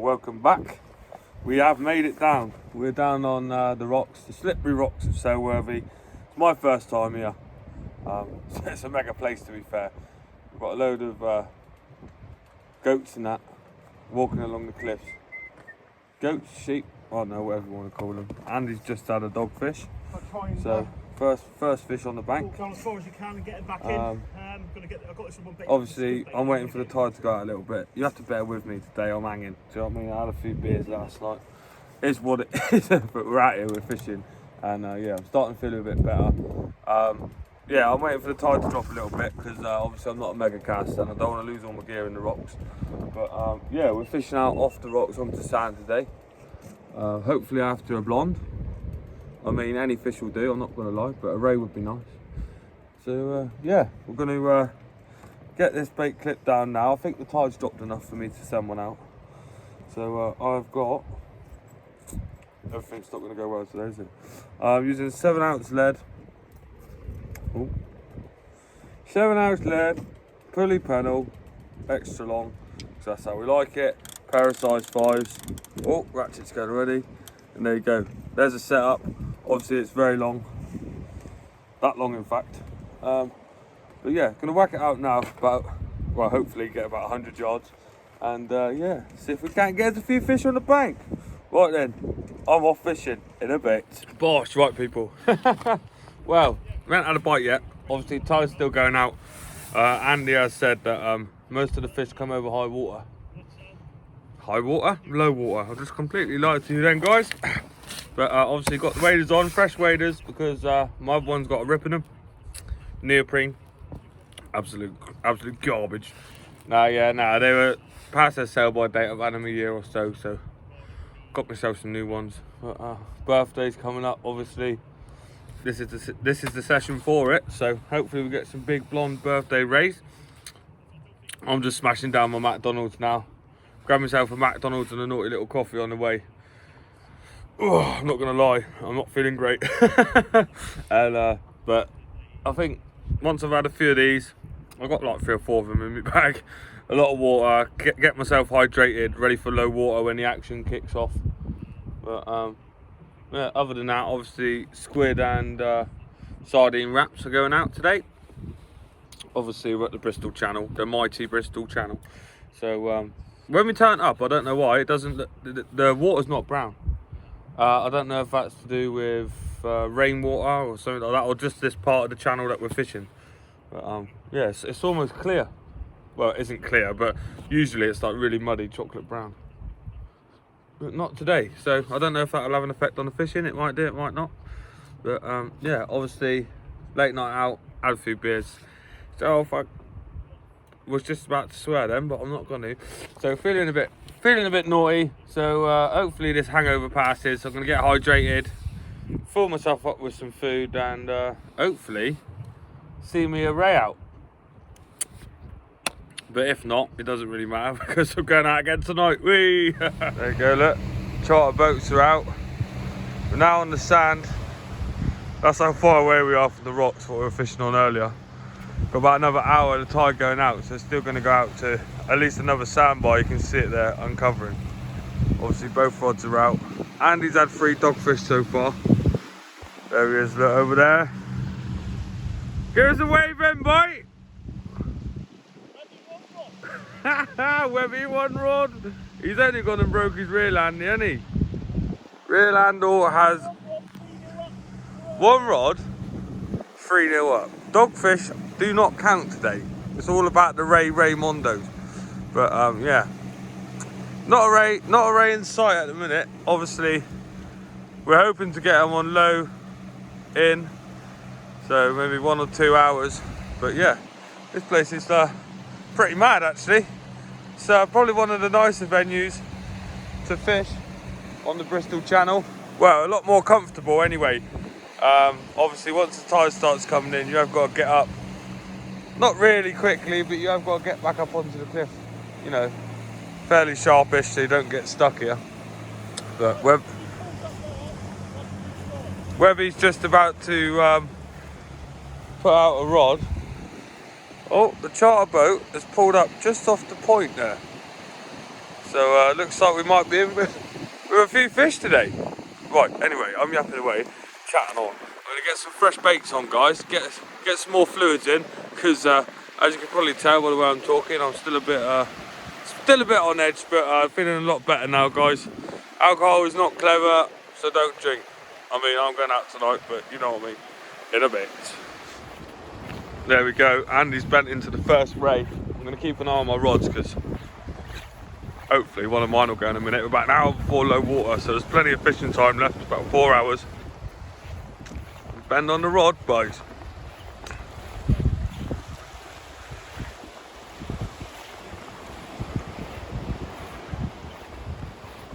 welcome back. We have made it down. We're down on the rocks, the slippery rocks of Sailworthy. It's my first time here. It's a mega place, to be fair. We've got a load of goats and that walking along the cliffs. Goats, sheep, I don't know, whatever you want to call them. Andy's just had a dogfish. So first fish on the bank. Walk down as far as you can and get it back in. I've got this one bait. Obviously, I'm waiting for the tide to go out a little bit. You have to bear with me today, I'm hanging. Do you know what I mean? I had a few beers last night. It's what it is, but we're out here, we're fishing. And yeah, I'm starting to feel a bit better. Yeah, I'm waiting for the tide to drop a little bit because obviously I'm not a mega caster and I don't want to lose all my gear in the rocks. But yeah, we're fishing out off the rocks onto sand today. Hopefully after a blonde. I mean, any fish will do, I'm not going to lie, but a ray would be nice. So yeah, we're going to get this bait clipped down now. I think the tide's dropped enough for me to send one out. So I've got, everything's not going to go well today, is it? I'm using 7-ounce lead. Ooh. 7-ounce lead, pulley panel, extra long, because that's how we like it. Pair of size 5s. Oh, ratchet's going already. And there you go. There's a setup. Obviously it's very long. That long in fact. But yeah, gonna whack it out now about, well, hopefully get about 100 yards. And yeah, see if we can't get a few fish on the bank. Right then, I'm off fishing in a bit. Bosh, right people. Well, we haven't had a bite yet. Obviously tide's still going out. Andy has said that most of the fish come over high water. High water? Low water. I just completely lied to you then, guys. But obviously got the waders on, fresh waders, because my other one's got a rip in them. Neoprene. Absolute garbage. They were past their sell by date. I've had them a year or so, so got myself some new ones. But birthday's coming up, obviously. This is the session for it, so hopefully we get some big blonde birthday rays. I'm just smashing down my McDonald's now. Grab myself a McDonald's and a naughty little coffee on the way. Oh, I'm not gonna lie, I'm not feeling great. And but I think once I've had a few of these, I've got like 3 or 4 of them in my bag. A lot of water, get myself hydrated, ready for low water when the action kicks off. But yeah, other than that, obviously squid and sardine wraps are going out today. Obviously we're at the Bristol Channel, the mighty Bristol Channel. So when we turn up, I don't know why, it doesn't look, the water's not brown. I don't know if that's to do with rainwater or something like that, or just this part of the channel that we're fishing. But yeah, it's almost clear. Well, it isn't clear, but usually it's like really muddy chocolate brown. But not today, so I don't know if that'll have an effect on the fishing. It might do, it might not. But yeah, obviously late night out, had a few beers. So if I was just about to swear then, but I'm not going to. So feeling a bit naughty. So hopefully this hangover passes. So I'm going to get hydrated, fill myself up with some food, and hopefully see me a ray out. But if not, it doesn't really matter because I'm going out again tonight. Whee! There you go, look. Charter boats are out. We're now on the sand. That's how far away we are from the rocks what we were fishing on earlier. Got about another hour of the tide going out, so it's still going to go out to at least another sandbar. You can see it there uncovering. Obviously both rods are out. Andy's had 3 dogfish so far. There he is, look over there. Give us a wave then, boy. Webby 1 rod. He's only gone and broke his rear hand, hasn't he? Rear handle has 1 rod, 3-0 up. Dogfish do not count today. It's all about the Raymondos. But yeah, not a ray in sight at the minute. Obviously, we're hoping to get them on low in, so maybe 1 or 2 hours. But yeah, this place is pretty mad actually. It's probably one of the nicer venues to fish on the Bristol Channel. Well, a lot more comfortable anyway. Obviously once the tide starts coming in, you have got to get up. Not really quickly, but you have got to get back up onto the cliff. You know, fairly sharpish so you don't get stuck here. But Webby's just about to put out a rod. Oh, the charter boat has pulled up just off the point there. So looks like we might be in with a few fish today. Right, anyway, I'm yapping away, chatting on. I'm going to get some fresh baits on, guys, get some more fluids in, because as you can probably tell by the way I'm talking, I'm still a bit on edge, but feeling a lot better now, guys. Alcohol is not clever, so don't drink. I mean, I'm going out tonight, but you know what I mean, in a bit. There we go, Andy's bent into the first ray. I'm going to keep an eye on my rods, because hopefully one of mine will go in a minute. We're about an hour before low water, so there's plenty of fishing time left, about 4 hours. Bend on the rod, boys.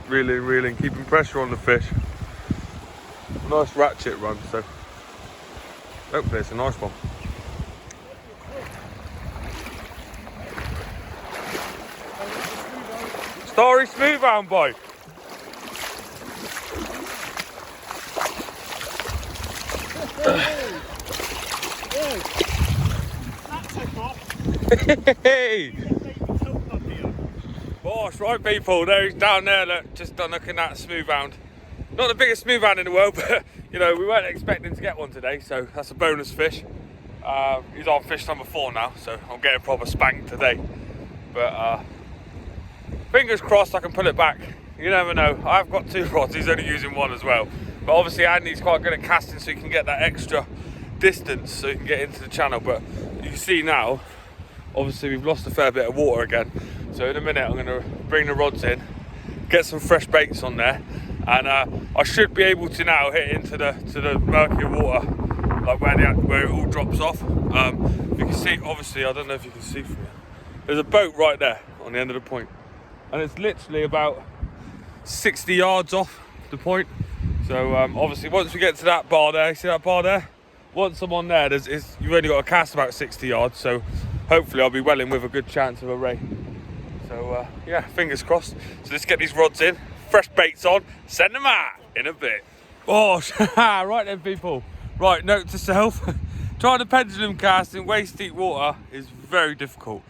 Reeling, keeping pressure on the fish. Nice ratchet run, so hopefully it's a nice one. Starry smoothhound, boy. Hey! Gosh, right people, there he's down there, look, just done looking at smoothhound. Not the biggest smoothhound in the world, but you know, we weren't expecting to get one today, so that's a bonus fish. He's on fish number 4 now, so I'm getting proper spanked today. But fingers crossed I can pull it back. You never know. I've got 2 rods, he's only using 1 as well. But obviously Andy's quite good at casting, so he can get that extra distance so you can get into the channel. But you can see now, obviously we've lost a fair bit of water again, so in a minute I'm going to bring the rods in, get some fresh baits on there, and I should be able to now hit into the murky water, like where it all drops off. You can see, obviously, I don't know if you can see from here, there's a boat right there on the end of the point, and it's literally about 60 yards off the point. So obviously once we get to that bar there, see that bar there? Once I'm on there, you've only got to cast about 60 yards, so hopefully I'll be well in with a good chance of a ray. So yeah, fingers crossed. So let's get these rods in, fresh baits on, send them out in a bit. Oh, right then people. Right, note to self, trying to pendulum cast in waist deep water is very difficult.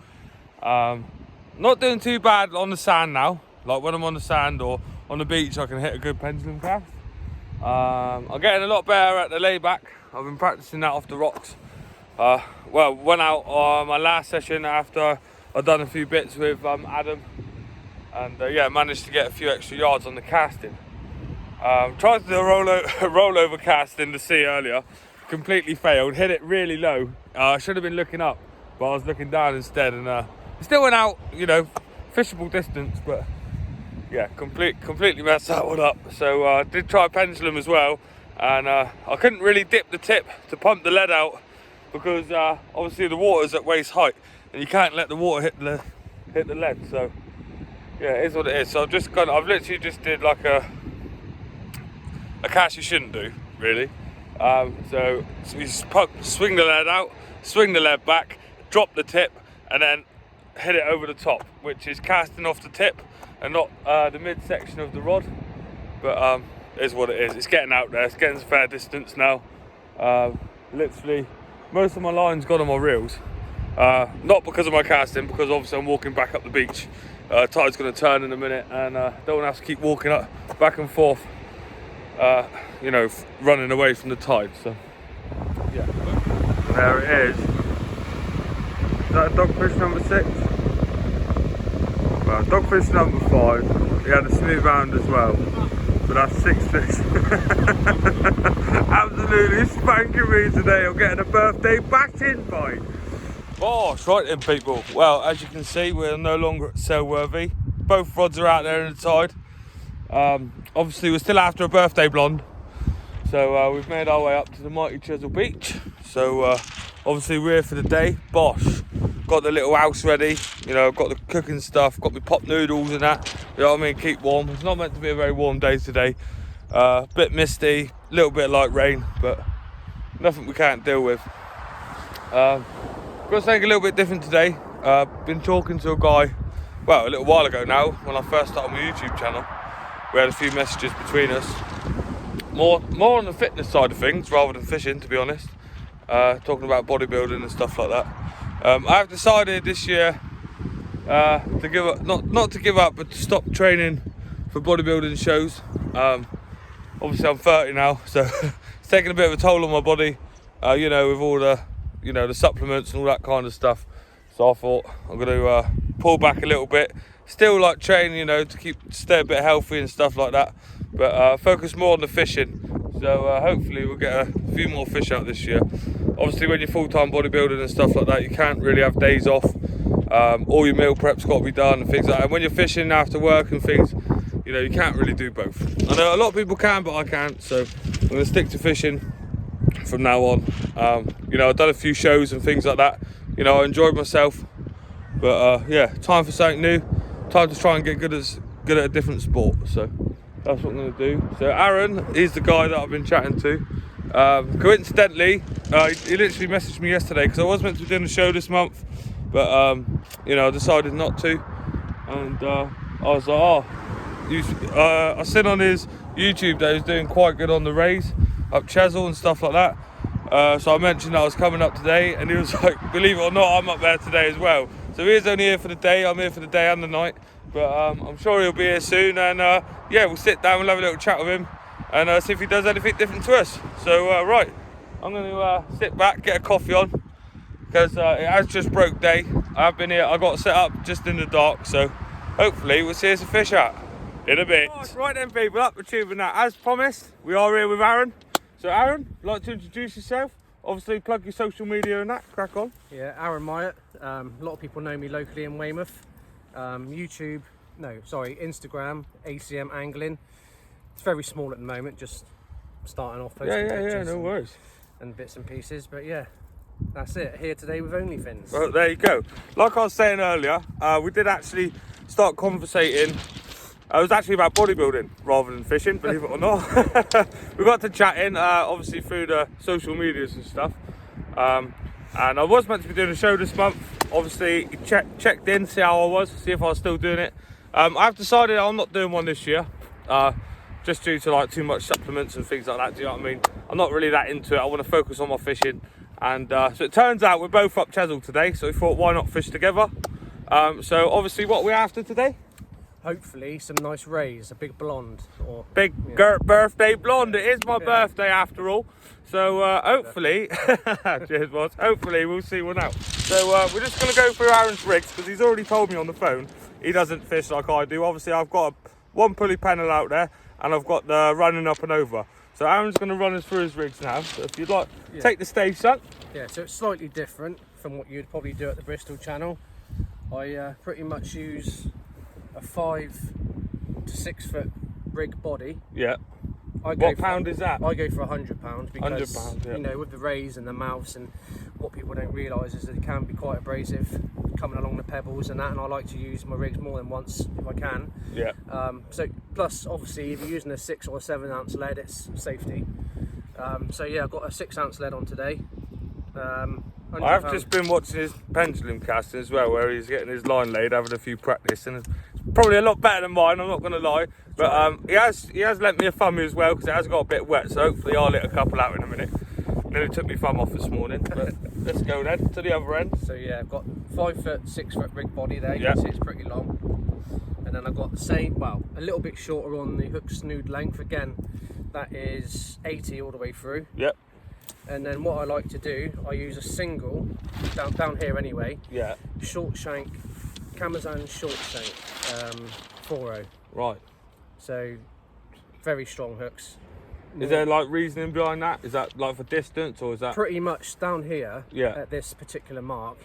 Not doing too bad on the sand now. Like when I'm on the sand or on the beach, I can hit a good pendulum cast. I'm getting a lot better at the layback. I've been practicing that off the rocks. Well, went out on my last session after I'd done a few bits with Adam, and yeah, managed to get a few extra yards on the casting. Tried to do a rollover cast in the sea earlier, completely failed, hit it really low. I should have been looking up, but I was looking down instead, and it still went out, you know, fishable distance, but yeah, completely messed that one up. So I did try pendulum as well, and I couldn't really dip the tip to pump the lead out, because obviously the water's at waist height and you can't let the water hit the lead. So yeah, it is what it is. So I've literally just did like a cast you shouldn't do, really. So you swing the lead out, swing the lead back, drop the tip, and then hit it over the top, which is casting off the tip and not the midsection of the rod. But it is what it is. It's getting out there. It's getting a fair distance now. Literally, most of my line's gone on my reels. Not because of my casting, because obviously I'm walking back up the beach. Tide's going to turn in a minute, and don't want to have to keep walking up back and forth. You know, running away from the tide. So yeah, there it is. Is that a dogfish number 6? Well, dogfish number 5. We had a smoothhound as well. So that's 6 fish. Absolutely spanking me today. I'm getting a birthday batting bite. Gosh, right then people. Well, as you can see, we're no longer at sailworthy. Both rods are out there in the tide. Obviously we're still after a birthday blonde. So we've made our way up to the mighty Chesil beach. So obviously we're here for the day. Bosh. Got the little house ready, you know, got the cooking stuff, got my pop noodles and that, you know what I mean, keep warm. It's not meant to be a very warm day today. Bit misty, a little bit like rain, but nothing we can't deal with. Got something a little bit different today. Been talking to a guy, well, a little while ago now, when I first started my YouTube channel. We had a few messages between us. More on the fitness side of things, rather than fishing, to be honest. Talking about bodybuilding and stuff like that. I've decided this year to give up, not to give up, but to stop training for bodybuilding shows. Obviously I'm 30 now, so it's taking a bit of a toll on my body, you know, with all the, you know, the supplements and all that kind of stuff. So I thought I'm going to pull back a little bit, still like train, you know, to stay a bit healthy and stuff like that, but focus more on the fishing. So hopefully we'll get a few more fish out this year. Obviously when you're full-time bodybuilding and stuff like that, you can't really have days off. All your meal prep's got to be done and things like that. And when you're fishing after work and things, you know, you can't really do both. I know a lot of people can, but I can't, so I'm going to stick to fishing from now on. You know, I've done a few shows and things like that. You know, I enjoyed myself, but yeah, time for something new. Time to try and get good at a different sport. So that's what I'm going to do. So Aaron is the guy that I've been chatting to. Coincidentally, he literally messaged me yesterday because I was meant to be doing a show this month, but you know, I decided not to. And I was like, oh, I seen on his YouTube that he's doing quite good on the raise up Chesil and stuff like that. So I mentioned that I was coming up today, and he was like, believe it or not, I'm up there today as well. So he is only here for the day. I'm here for the day and the night, but I'm sure he'll be here soon. And yeah, we'll sit down and have a little chat with him and see if he does anything different to us. So right, I'm going to sit back, get a coffee on, because it has just broke day. I've been here, I got set up just in the dark, so hopefully we'll see some fish out in a bit. Right then people, up the tube and that. As promised, we are here with Aaron. So Aaron, like to introduce yourself? Obviously plug your social media and that, crack on. Yeah, Aaron Myatt. A lot of people know me locally in Weymouth. Instagram, ACM Angling. It's very small at the moment, just starting off posting pictures no worries. And bits and pieces, but yeah, that's it. Here today with OnlyFins. Well, there you go. Like I was saying earlier, we did actually start conversating. It was actually about bodybuilding rather than fishing, believe it or not. We got to chatting, obviously through the social medias and stuff. And I was meant to be doing a show this month. Obviously, checked in, see how I was, see if I was still doing it. I've decided I'm not doing one this year, just due to like too much supplements and things like that. Do you know what I mean? I'm not really that into it. I want to focus on my fishing. And so it turns out we're both up Chesil today, so we thought, why not fish together? So obviously, what we're after today? Hopefully some nice rays, a big blonde. Or big birthday blonde. It is my birthday after all. So hopefully, cheers boss, hopefully we'll see one out. So we're just going to go through Aaron's rigs, because he's already told me on the phone he doesn't fish like I do. Obviously I've got one pulley panel out there, and I've got the running up and over. So Aaron's going to run us through his rigs now. So if you'd like, take the stage, son. Yeah, so it's slightly different from what you'd probably do at the Bristol channel. I pretty much use a 5 to 6 foot rig body. Yeah. What pound is that? I go for £100 because £100, yeah. You know, with the rays and the mouths, and what people don't realise is that it can be quite abrasive coming along the pebbles and that, and I like to use my rigs more than once if I can. Yeah. So plus obviously if you're using a 6 or 7 ounce lead, it's safety. So yeah, I've got a 6 ounce lead on today. I've just been watching his pendulum casting as well, where he's getting his line laid, having a few practice, and it's probably a lot better than mine, I'm not going to lie. But he has lent me a thumb as well, because it has got a bit wet, so hopefully I'll let a couple out in a minute. Nearly took my thumb off this morning, but let's go then to the other end. So yeah, I've got 5 foot, 6 foot rig body there, you can see it's pretty long. And then I've got the same, well, a little bit shorter on the hook snood length, again, that is 80 all the way through. Yep. And then what I like to do, I use a single, down here anyway, short shank, Camazan short shank, 4.0. Right. So, very strong hooks. Is there like reasoning behind that? Is that like for distance, or is that? Pretty much down here, at this particular mark,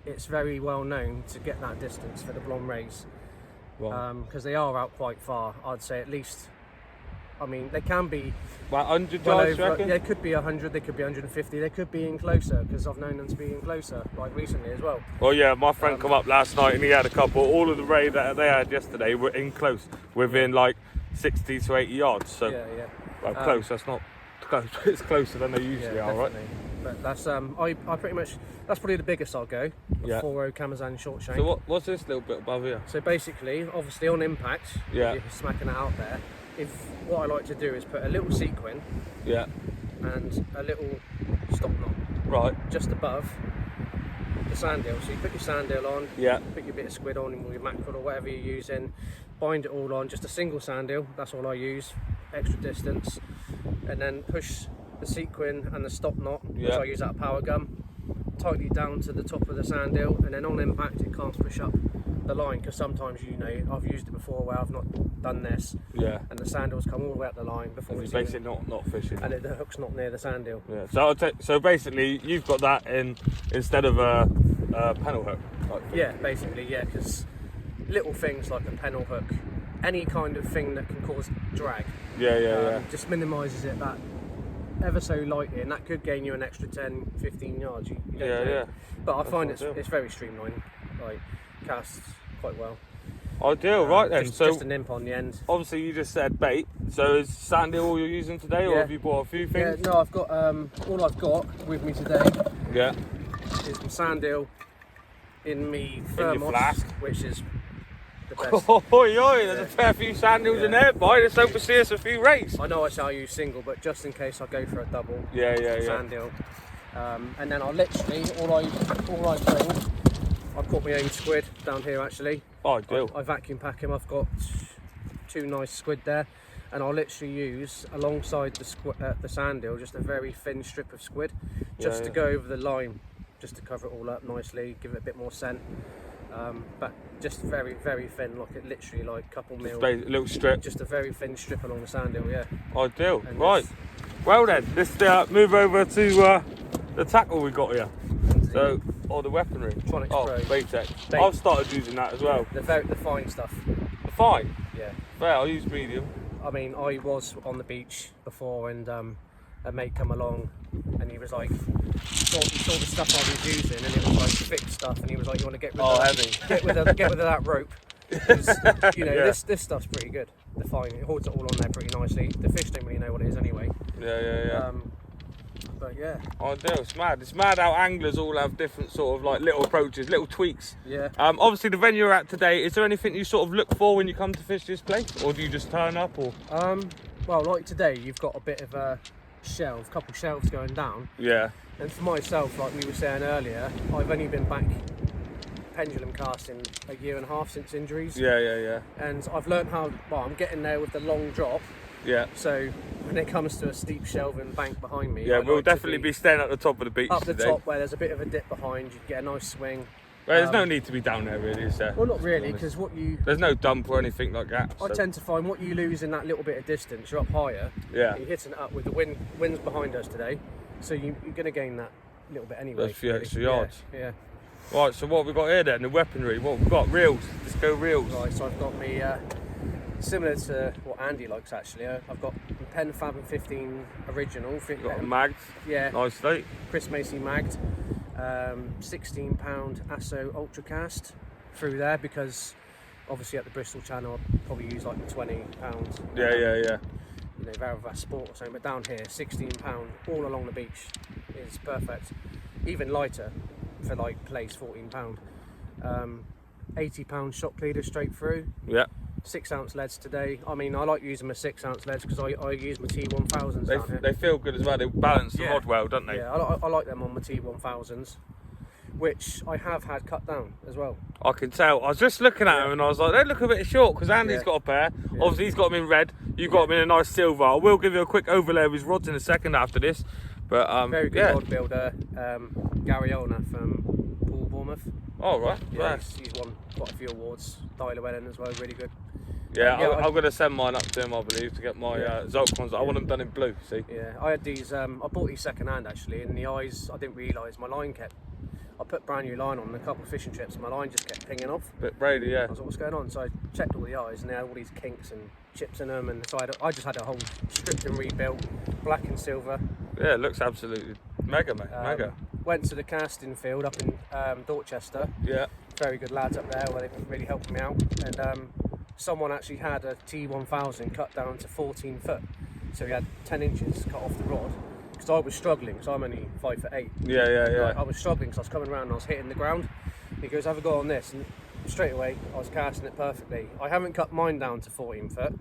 it's very well known to get that distance for the blonde rays. Right. Because they are out quite far, I'd say at least. I mean, they can be about 100 yards, you reckon? Yeah, it could be 100, they could be 150, they could be in closer, because I've known them to be in closer, like recently as well. Well, yeah, my friend come up last night and he had a couple. All of the ray that they had yesterday were in close, within like 60 to 80 yards. So, well, close, that's not close, it's closer than they usually are, right? But that's, I pretty much, that's probably the biggest I'll go, a 4.0 Camazan short shank. So what's this little bit above here? So basically, obviously on impact, if you're smacking it out there, what I like to do is put a little sequin and a little stop knot just above, the sand deal. So you put your sand deal on, Yeah. put your bit of squid on, or your mackerel or whatever you're using, bind it all on, just a single sand deal, that's all I use, extra distance, and then push the sequin and the stop knot, which Yeah. I use that power gum, tightly down to the top of the sand deal, and then on impact it can't push up the line, because sometimes, you know, I've used it before where I've not done this, Yeah. and the sand deals come all the way up the line before And it's it's basically not fishing. and the hook's not near the sand deal. Yeah. So so basically, you've got that in instead of a panel hook. Type thing. Yeah, basically, yeah, because little things like a pennel hook, any kind of thing that can cause drag, Yeah. just minimises it that ever so lightly, and that could gain you an extra 10, 15 yards. You don't know. Yeah. But I find ideal. it's very streamlined, like casts quite well. Ideal, right then. Just an imp on the end. Obviously, you just said bait. So is sand deal all you're using today, or Yeah. have you bought a few Yeah, things? no, I've got all I've got with me today Yeah. is my sand deal in me thermos, flask. which is the best. There's a fair few sand deals in there, boy. Let's hope we see us a few race. I know I shall use single, but just in case I go for a double. Yeah. Sand deal. And then I literally all I bring, I've got my own squid down here actually. Ideal. I vacuum pack him. I've got 2 nice squid there, and I'll literally use alongside the sand deal just a very thin strip of squid, just to go over the line, just to cover it all up nicely, give it a bit more scent. But just very, very thin, like it literally like a couple mil. A little strip. Just a very thin strip along the sand deal, yeah. Ideal. And Right. Well then, let's move over to the tackle we got here. So, or the weaponry. Tronics Oh, Pro. Baytex. Bait. I've started using that as well. The fine stuff. Fine. Yeah. Fair. I use medium. I mean, I was on the beach before, and a mate come along, and he was like, he saw the stuff I was using, and it was like thick stuff, and he was like, "You want to get rid of that? Heavy. Get rid of that rope." 'Cause, you know, Yeah. this stuff's pretty good. The fine, it holds it all on there pretty nicely. The fish don't really know what it is anyway. Yeah. But yeah. Ideal. It's mad. It's mad how anglers all have different sort of like little approaches, little tweaks. Yeah. Obviously, the venue you're at today, is there anything you sort of look for when you come to fish this place, or do you just turn up? Or Well, like today, you've got a bit of a couple shelves going down. yeah, And for myself, like we were saying earlier, I've only been back pendulum casting a year and a half since injuries. yeah. And I've learned how, well, I'm getting there with the long drop. Yeah. So when it comes to a steep shelving bank behind me, Yeah, I we'll like to definitely be staying at the top of the beach up the today. top where there's a bit of a dip behind. You get a nice swing. Well, there's no need to be down there, really, is there? Well, not really, honest. because There's no dump or anything like that. I so- tend to find what you lose in that little bit of distance, you're up higher. Yeah. You're hitting it up with the wind's behind us today, so you're going to gain that little bit anyway. Those few really. extra yards. Yeah. Right, so what have we got here then? The weaponry. What we've got? Reels. Let's go reels. Right, so I've got me, similar to what Andy likes actually, I've got the Pen Fathom 15 original. Got a magged. Yeah. Nice state. Chris Macy magged, 16-pound ASSO Ultra Cast through there, because obviously at the Bristol channel I'd probably use like the 20 pounds. Yeah. You know, Varavas Sport or something, but down here 16-pound all along the beach is perfect. Even lighter for like place, 14-pound. 80-pound shock leader straight through. Yeah. 6-ounce leads today. I mean, I like using my 6-ounce leads because I use my T1000s down here. They feel good as well. They balance the rod well, don't they? Yeah, I like them on my T1000s, which I have had cut down as well. I can tell. I was just looking at them and I was like, they look a bit short, because Andy's got a pair. Yeah. Obviously, he's got them in red. You've got them in a nice silver. I will give you a quick overlay of his rods in a second after this. But Very good rod builder, Gary Olner from Paul Bournemouth. Oh, right. Yeah, he's won quite a few awards. Dyler Ellen as well, really good. Yeah, Yeah, I'm going to send mine up to him, I believe, to get my Zolk ones. I want them done in blue, see? Yeah, I had these, I bought these second hand actually, and the eyes, I didn't realise my line I put brand new line on a couple of fishing trips, and my line just kept pinging off. Bit Brady, yeah. I was like, what's going on? So I checked all the eyes, and they had all these kinks and chips in them, and so I just had a whole stripped and rebuilt, black and silver. Yeah, it looks absolutely mega, mate. Mega. Went to the casting field up in Dorchester. Yeah. Very good lads up there, where they really helped me out. And someone actually had a T1000 cut down to 14 foot, so he had 10 inches cut off the rod. Because I was struggling, because I'm only 5'8". Yeah. I was struggling because I was coming around and I was hitting the ground. He goes, have a go on this, and straight away I was casting it perfectly. I haven't cut mine down to 14 foot.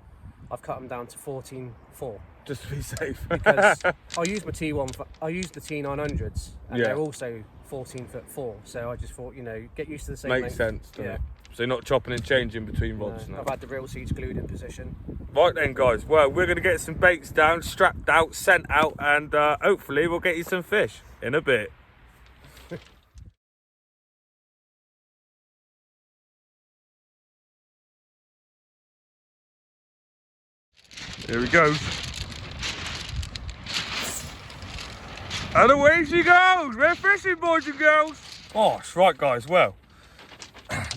I've cut them down to 14.4. Just to be safe. Because I use my I use the T900s, and they're also 14'4". So I just thought, you know, get used to the same Makes length. sense, doesn't Yeah. it? So you're not chopping and changing between No, rods now. I've had the reel seats glued in position. Right then, guys. Well, we're going to get some baits down, strapped out, sent out, and hopefully we'll get you some fish in a bit. Here he goes. And away she goes. We're fishing, boys and girls. Gosh, right, guys. Well,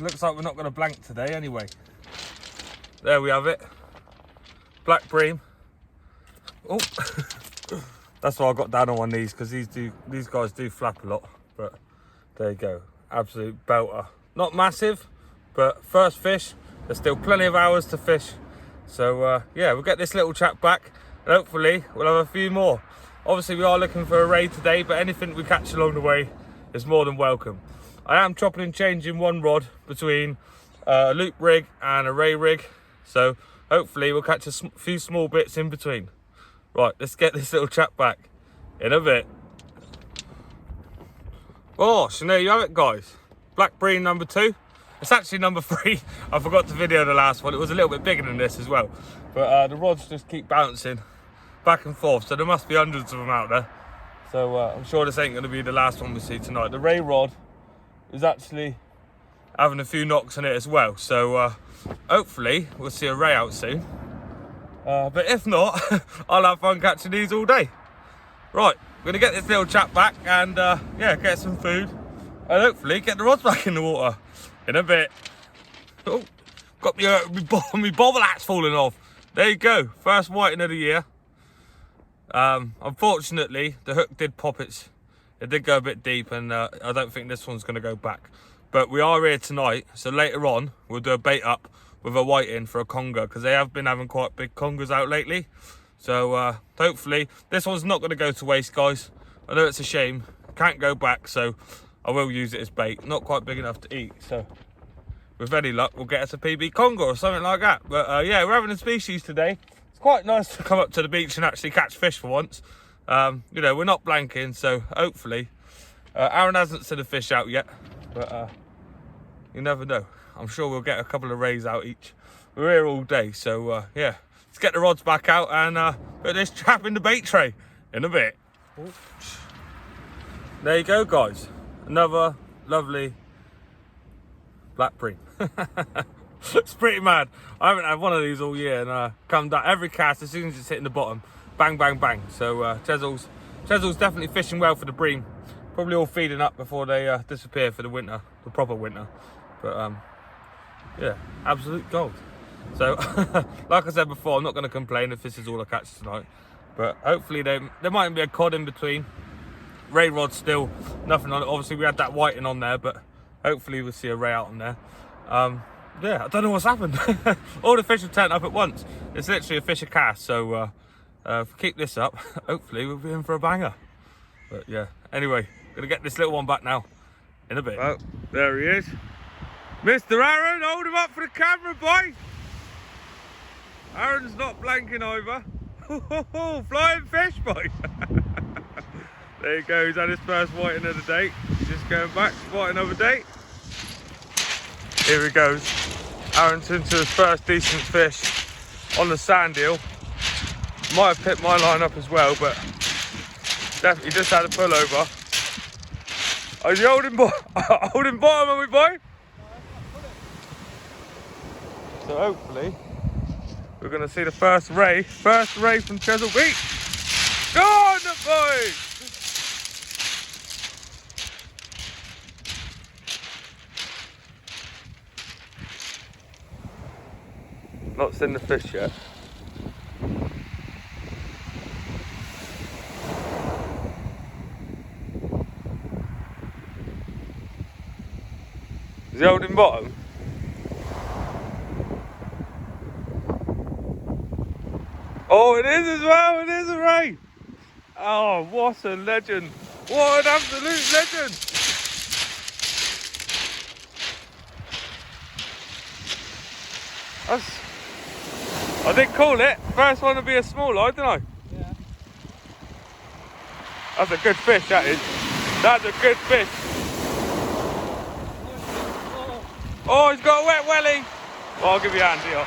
looks like we're not going to blank today anyway. There we have it. Black bream. Oh, that's why I got down on one knees, because these guys do flap a lot. But there you go. Absolute belter. Not massive, but first fish. There's still plenty of hours to fish. So yeah, we'll get this little chap back, and hopefully we'll have a few more. Obviously we are looking for a ray today, but anything we catch along the way is more than welcome. I am chopping and changing one rod between a loop rig and a ray rig, so hopefully we'll catch a few small bits in between. Right, let's get this little chap back in a bit. Oh, so there you have it, guys. Black bream number 2. It's actually number 3. I forgot to video the last one. It was a little bit bigger than this as well. But the rods just keep bouncing back and forth. So there must be hundreds of them out there. So I'm sure this ain't going to be the last one we see tonight. The ray rod is actually having a few knocks on it as well. So hopefully we'll see a ray out soon. But if not, I'll have fun catching these all day. Right, we're going to get this little chap back and yeah, get some food. And hopefully get the rods back in the water in a bit. Oh, got my bobble hat's falling off. There you go, first whiting of the year. Unfortunately, the hook did pop it did go a bit deep, and I don't think this one's going to go back. But we are here tonight, so later on we'll do a bait up with a whiting for a conger, because they have been having quite big congers out lately. So hopefully this one's not going to go to waste, guys. I know it's a shame, can't go back, so I will use it as bait. Not quite big enough to eat, so with any luck we'll get us a PB conger or something like that. But yeah, we're having a species today. It's quite nice to come up to the beach and actually catch fish for once. You know, we're not blanking, so hopefully Aaron hasn't seen a fish out yet, but you never know. I'm sure we'll get a couple of rays out each. We're here all day, so yeah, let's get the rods back out and put this trap in the bait tray in a bit. Oops. There you go, guys. Another lovely black bream. It's pretty mad. I haven't had one of these all year, and come down every cast as soon as it's hitting the bottom, bang, bang, bang. So Chesil's definitely fishing well for the bream. Probably all feeding up before they disappear for the winter, the proper winter. But yeah, absolute gold. So like I said before, I'm not going to complain if this is all I catch tonight. But hopefully there might be a cod in between. Ray rod still nothing on it. Obviously we had that whiting on there, but hopefully we'll see a ray out on there. Yeah, I don't know what's happened. All the fish have turned up at once. It's literally a fish a cast, so if we keep this up, hopefully we'll be in for a banger. But yeah, anyway, gonna get this little one back now in a bit. Oh, there he is. Mr. Aaron, hold him up for the camera, boy. Aaron's not blanking over. Flying fish, boy. There he goes, had his first whiting of the day. Just going back, spot another day. Here he goes. Aaron's into his first decent fish on the sand eel. Might have picked my line up as well, but definitely just had a pull over. Are you holding bottom, are we, boy? So hopefully we're going to see the first ray from Chesil Beach. Go on, boy! Not seen the fish yet. Is he holding bottom? Oh, it is as well, it is a ray. Oh, what a legend. What an absolute legend. I did call it. First one to be a small eye, didn't I? Yeah. That's a good fish, that is. That's a good fish. Oh, he's got a wet welly. Oh, I'll give you a hand here.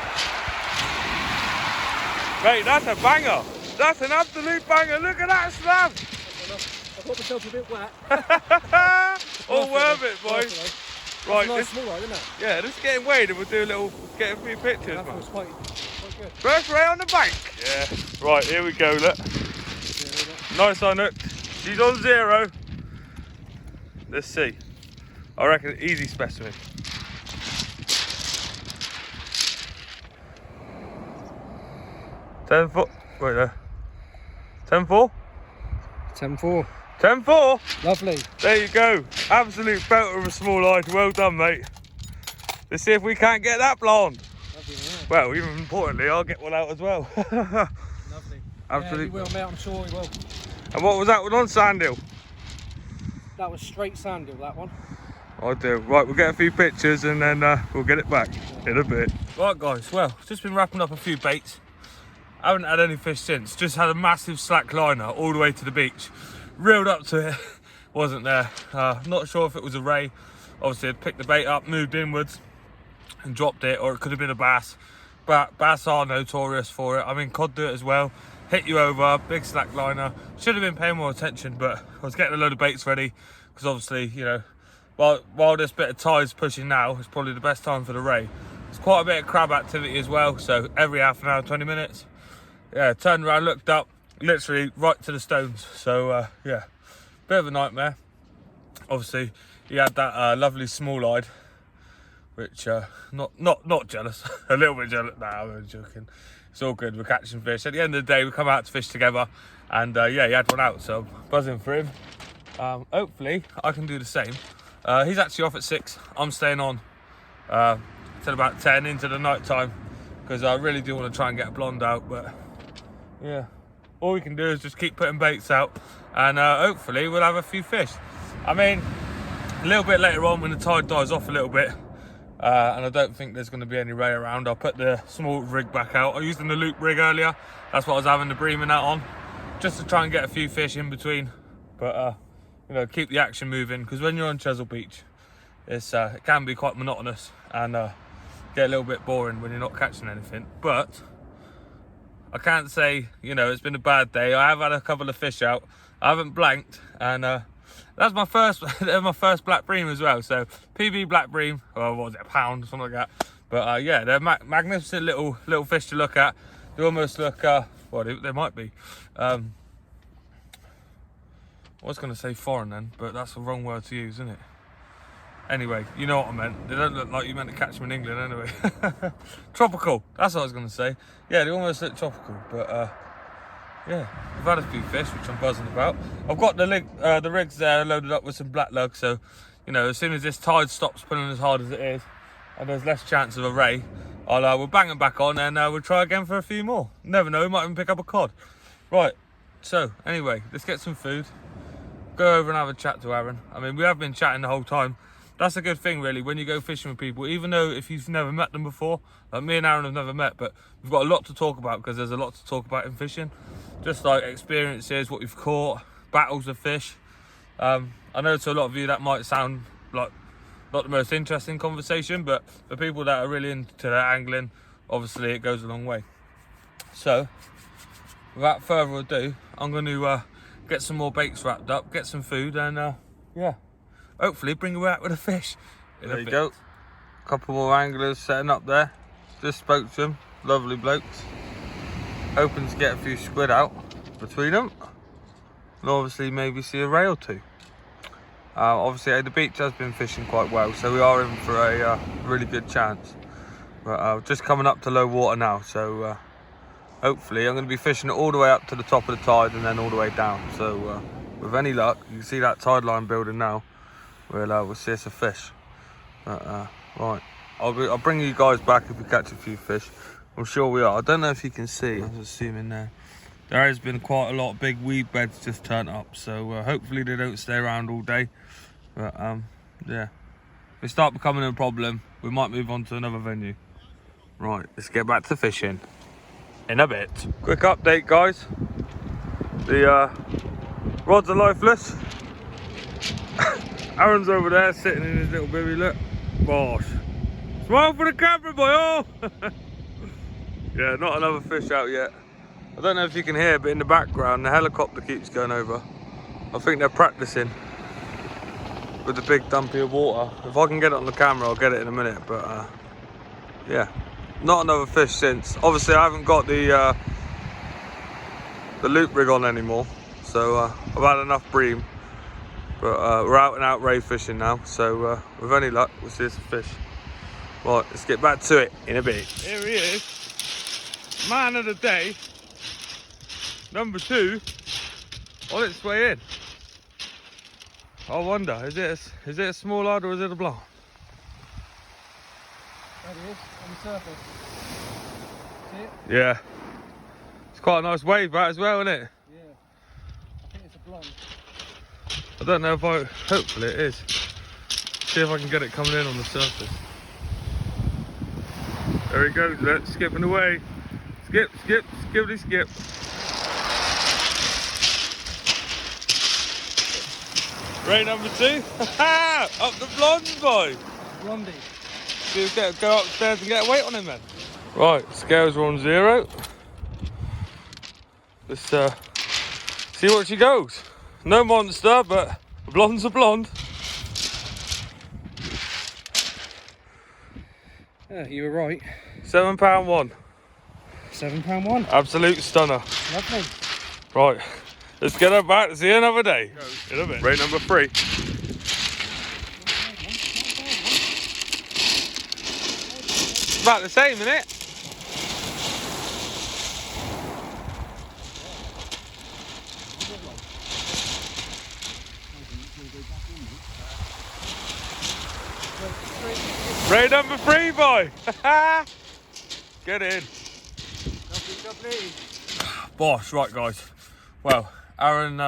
Mate, that's a banger. That's an absolute banger. Look at that slab. I got myself a bit wet. All worth it, boys. Right, nice small one, isn't it? Yeah, let's get weighed and we'll do get a few pictures, man. It's quite good. First ray on the bank. Yeah. Right, here we go, look. Nice unhooked. She's on 0. Let's see. I reckon easy specimen. Ten foot. Wait there. 10-4? 10-4. 10-4. Lovely. There you go. Absolute belter of a small eye. Well done, mate. Let's see if we can't get that blonde. Lovely, yeah. Well, even importantly, I'll get one out as well. Lovely. Absolutely. Yeah, he will, mate. I'm sure he will. And what was that one on, sandhill? That was straight sandhill, that one. I do. Right, we'll get a few pictures and then we'll get it back in a bit. Right, guys. Well, just been wrapping up a few baits. I haven't had any fish since. Just had a massive slack liner all the way to the beach. Reeled up to it. Wasn't there. Not sure if it was a ray. Obviously, I'd picked the bait up, moved inwards and dropped it, or it could have been a bass. But bass are notorious for it. I mean, cod do it as well. Hit you over, big slack liner. Should have been paying more attention, but I was getting a load of baits ready because obviously, you know, while this bit of tide's pushing now, it's probably the best time for the ray. There's quite a bit of crab activity as well, so every half an hour, 20 minutes. Yeah, turned around, looked up, literally right to the stones. So yeah, bit of a nightmare. Obviously, he had that lovely small-eyed, which not jealous, a little bit jealous. Nah, I'm joking. It's all good. We're catching fish. At the end of the day, we come out to fish together, and yeah, he had one out, so buzzing for him. Hopefully, I can do the same. He's actually off at 6. I'm staying on till about 10 into the night time because I really do want to try and get a blonde out, but. Yeah, all we can do is just keep putting baits out and hopefully we'll have a few fish. I mean, a little bit later on when the tide dies off a little bit and I don't think there's going to be any ray around, I'll put the small rig back out. I used the loop rig earlier, that's what I was having the Bream and that on, just to try and get a few fish in between. But, you know, keep the action moving because when you're on Chesil Beach, it can be quite monotonous and get a little bit boring when you're not catching anything. But I can't say, you know, it's been a bad day. I have had a couple of fish out. I haven't blanked, and that's my first black bream as well. So PB black bream, or what was it, a pound, something like that. But yeah, they're magnificent little fish to look at. They almost look, well, they might be. I was going to say foreign then, but that's the wrong word to use, isn't it? Anyway, you know what I meant. They don't look like you meant to catch them in England anyway. Tropical, that's what I was going to say. Yeah, they almost look tropical, but yeah, I've had a few fish, which I'm buzzing about. I've got the rigs there loaded up with some black lug, so, you know, as soon as this tide stops pulling as hard as it is, and there's less chance of a ray, we'll bang them back on and we'll try again for a few more. Never know, we might even pick up a cod. Right, so anyway, let's get some food. Go over and have a chat to Aaron. I mean, we have been chatting the whole time. That's a good thing, really, when you go fishing with people, even though if you've never met them before, like me and Aaron have never met, but we've got a lot to talk about because there's a lot to talk about in fishing. Just like experiences, what you've caught, battles of fish. I know to a lot of you that might sound like not the most interesting conversation, but for people that are really into their angling, obviously it goes a long way. So, without further ado, I'm going to get some more baits wrapped up, get some food, and yeah. Hopefully bring you out with a fish. There you go. A couple more anglers setting up there. Just spoke to them. Lovely blokes. Hoping to get a few squid out between them. And obviously maybe see a ray or two. Obviously the beach has been fishing quite well, so we are in for a really good chance. But just coming up to low water now, so hopefully I'm going to be fishing all the way up to the top of the tide and then all the way down. So with any luck, you can see that tide line building now. We'll see us a fish. Right, I'll bring you guys back if we catch a few fish. I'm sure we are. I don't know if you can see, I was assuming there has been quite a lot of big weed beds just turned up, so hopefully they don't stay around all day. But yeah, if they start becoming a problem, we might move on to another venue. Right, let's get back to fishing in a bit. Quick update, guys. The rods are lifeless. Aaron's over there sitting in his little bivvy, look. Bosh. Smile for the camera, boy, oh! Yeah, not another fish out yet. I don't know if you can hear, but in the background, the helicopter keeps going over. I think they're practicing with the big dumpy of water. If I can get it on the camera, I'll get it in a minute, but yeah. Not another fish since. Obviously, I haven't got the loop rig on anymore, so I've had enough bream. But we're out and out ray fishing now, so with any luck, we'll see some fish. Right, let's get back to it in a bit. Here he is, man of the day, number 2, on its way in. I wonder, is it a small rod or is it a blonde? There it is, on the surface. See it? Yeah. It's quite a nice wave back as well, isn't it? Yeah. I think it's a blonde. I don't know if hopefully it is. See if I can get it coming in on the surface. There he goes, look, skipping away. Skip, skip, skippity skip. Ray number 2. Up the blonde, boy. Blondie. See if we go upstairs and get a weight on him then. Right, scales are on 0. Let's see what she goes. No monster, but a blonde's a blonde. Yeah, you were right. £7 one. £7 one. Absolute stunner. Lovely. Right, let's get her back. See you another day. In a bit. Rate number 3. About the same, isn't it? Rate number 3, boy. Get in. Lovely. Bosh, right guys. Well, Aaron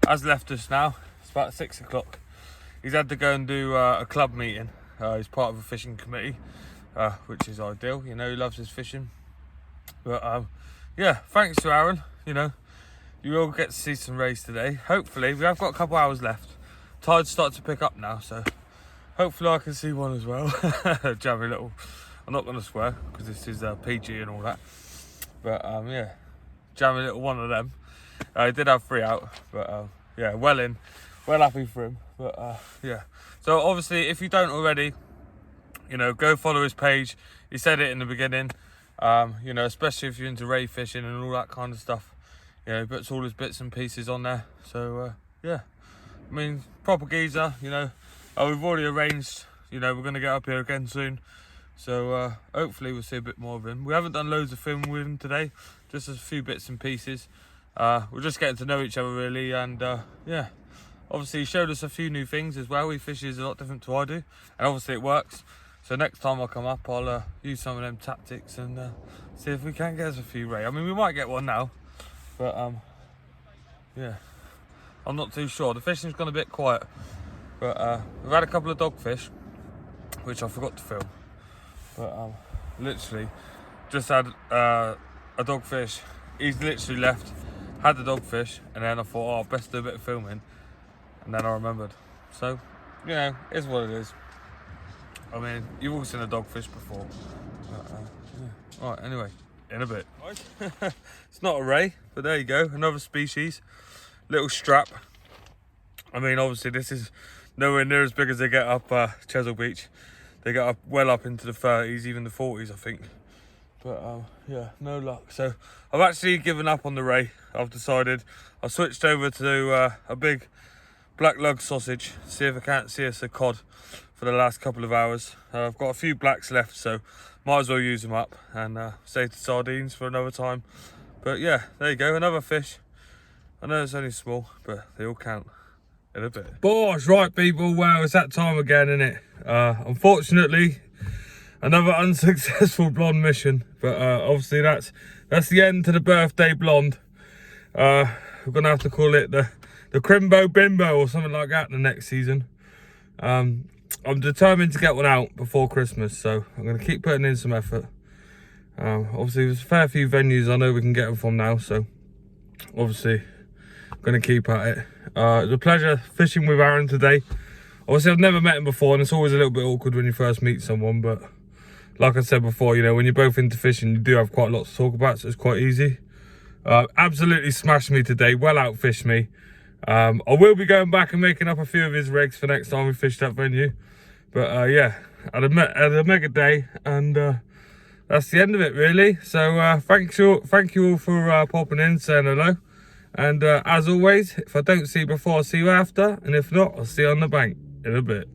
has left us now. It's about 6 o'clock. He's had to go and do a club meeting. He's part of a fishing committee, which is ideal. You know, he loves his fishing. But yeah, thanks to Aaron. You know, you will get to see some rays today. Hopefully, we have got a couple hours left. Tide's starting to pick up now, so hopefully I can see one as well. Jammy little. I'm not going to swear because this is PG and all that. But yeah, jammy little one of them. He did have 3 out, but yeah, well happy for him. But yeah, so obviously if you don't already, you know, go follow his page. He said it in the beginning. You know, especially if you're into ray fishing and all that kind of stuff. You know, he puts all his bits and pieces on there. So yeah, I mean, proper geezer. You know, we've already arranged. You know, we're going to get up here again soon. So hopefully we'll see a bit more of him. We haven't done loads of filming with him today, just a few bits and pieces. We're just getting to know each other really, and yeah, obviously he showed us a few new things as well. He fishes a lot different to I do, and obviously it works. So next time I come up, I'll use some of them tactics and see if we can get us a few ray. I mean, we might get one now, but yeah, I'm not too sure. The fishing's gone a bit quiet, but we've had a couple of dogfish, which I forgot to film. But literally just had a dogfish. He's literally left, had the dogfish, and then I thought, oh, best do a bit of filming, and then I remembered. So, you know, it's what it is. I mean, you've all seen a dogfish before. But, yeah. Right, anyway, in a bit. It's not a ray, but there you go, another species. Little strap. I mean, obviously this is nowhere near as big as they get up Chesil Beach. They get up well up into the 30s, even the 40s, I think. But yeah, no luck. So I've actually given up on the ray. I've decided I switched over to a big black lug sausage. See if I can't see us a cod for the last couple of hours. I've got a few blacks left, so might as well use them up and save the sardines for another time. But yeah, there you go, another fish. I know it's only small, but they all count. In a bit. Bosh, right people, well, it's that time again, isn't it? Unfortunately, another unsuccessful blonde mission, but obviously that's the end to the birthday blonde. We're gonna have to call it the Crimbo Bimbo or something like that the next season. I'm determined to get one out before Christmas, so I'm gonna keep putting in some effort. Obviously there's a fair few venues I know we can get them from now, so obviously Gonna keep at it. It was a pleasure fishing with Aaron today. Obviously, I've never met him before, and it's always a little bit awkward when you first meet someone, but like I said before, you know, when you're both into fishing, you do have quite a lot to talk about, so it's quite easy. Absolutely smashed me today, well outfished me. I will be going back and making up a few of his rigs for next time we fish that venue. But yeah, had a mega day, and that's the end of it really. So thank you all for popping in, saying hello. And as always, if I don't see you before, I'll see you after. And if not, I'll see you on the bank in a bit.